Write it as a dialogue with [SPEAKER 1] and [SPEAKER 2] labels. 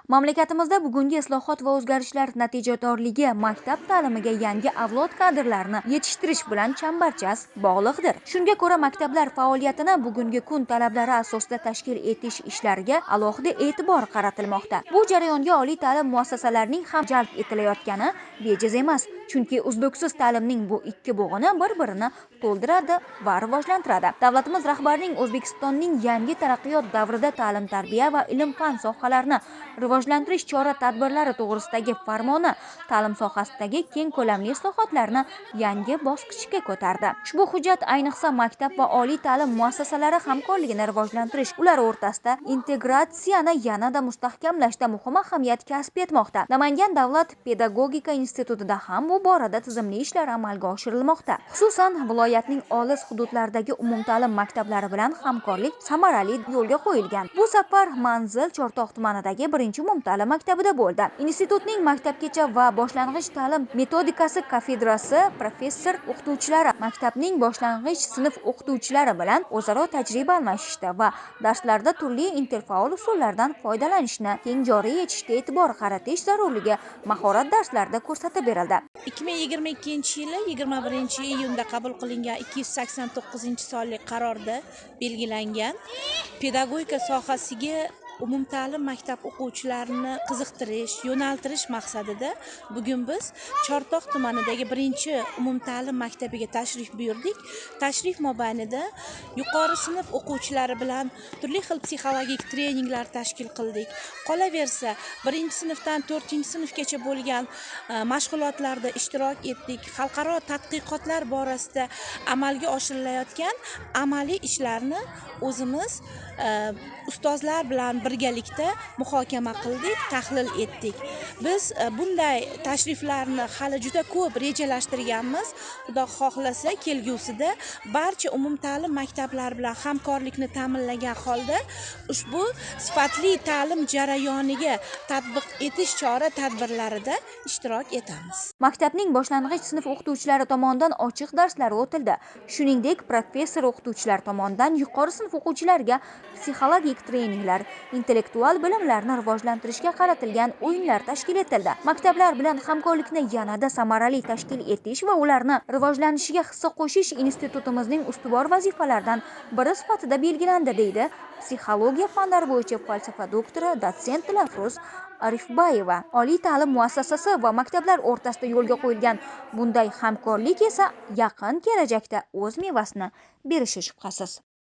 [SPEAKER 1] Mamlakatimizda bugungi islohot va o'zgarishlar natijadorligi maktab ta'limiga yangi avlod kadrlarini yetishtirish bilan chambarchas bog'liqdir. Shunga ko'ra, maktablar faoliyatini bugungi kun talablari asosida tashkil etish ishlariga alohida e'tibor qaratilmoqda. Bu jarayonga oliy ta'lim muassasalarining ham jalb etilayotgani bejiz emas. Chunki uzluksiz ta'limning bu ikki bo'g'ini bir-birini to'ldiradi va rivojlantiradi. Davlatimiz rahbarining O'zbekistonning yangi taraqqiyot davrida ta'lim-tarbiya va ilm-fan sohalarini rivojlantirish chora-tadbirlari to'g'risidagi farmoni ta'lim sohasidagi keng ko'lamli islohotlarni yangi bosqichga ko'tardi. Ushbu hujjat ayniqsa maktab va oliy ta'lim muassasalari hamkorligini rivojlantirish, ular o'rtasida integratsiyani yanada mustahkamlashda muhim ahamiyat kasb etmoqda. Namangan davlat pedagogika institutida ham bu borada tizimli ishlar amalga oshirilmoqda. Xususan, viloyatning olis hududlaridagi umumta'lim maktablari bilan hamkorlik samarali yo'lga qo'yilgan. Bu safar manzil Chortoq tumanidagi birinchi umumta'lim maktabida bo'ldi. Institutning maktabgacha va boshlang'ich ta'lim metodikasi kafedrasi professor o'qituvchilari maktabning boshlang'ich sinf o'qituvchilari bilan o'zaro tajriba almashishdi va darslarda turli interfaol usullardan foydalanishni keng joriy etishga e'tibor qaratish zarurligi mahorat darslarida ko'rsatib berildi.
[SPEAKER 2] 2022-yili 21-iyunda qabul qilingan 289-sonli qarorda belgilangan pedagogika sohasiga umumta'lim maktab o'quvchilarini qiziqtirish, yo'naltirish maqsadida bugun biz Chortoq tumanidagi birinchi umumta'lim maktabiga tashrif buyurdik. Tashrif mobaynida yuqori sinf o'quvchilari bilan turli xil psixologik treninglar tashkil qildik. Qolaversa, 1-sinfdan 4-sinfgacha bo'lgan mashg'ulotlarda ishtirok etdik. Xalqaro tadqiqotlar borasida amalga oshirilayotgan amaliy ishlarni o'zimiz ustozlar bilan birgalikda muhokama qildik, tahlil etdik. Biz bunday tashriflarni hali juda ko'p rejalashtirganmiz. Xudo xohlasa, kelgusida barcha umumta'lim maktablari bilan hamkorlikni ta'minlagan holda ushbu sifatli ta'lim jarayoniga tatbiq etish chora-tadbirlarida ishtirok etamiz.
[SPEAKER 1] Maktabning boshlang'ich sinf o'qituvchilari tomonidan ochiq darslari o'tildi. Shuningdek, professor o'qituvchilar tomonidan yuqori sinf o'quvchilariga psixologik treninglar, intellektual bilimlarni rivojlantirishga qaratilgan o'yinlar tashkil etildi. Maktablar bilan hamkorlikni yanada samarali tashkil etish va ularni rivojlanishiga hissa qo'shish institutimizning ustuvor vazifalaridan biri sifatida belgilandi, deydi psixologiya fanlari bo'yicha falsafa doktori, dotsent Dilafruz Arifbayeva. Oliy ta'lim muassasasi va maktablar o'rtasida yo'lga qo'yilgan bunday hamkorlik esa yaqin kelajakda o'z mevasini berishi shubhasiz.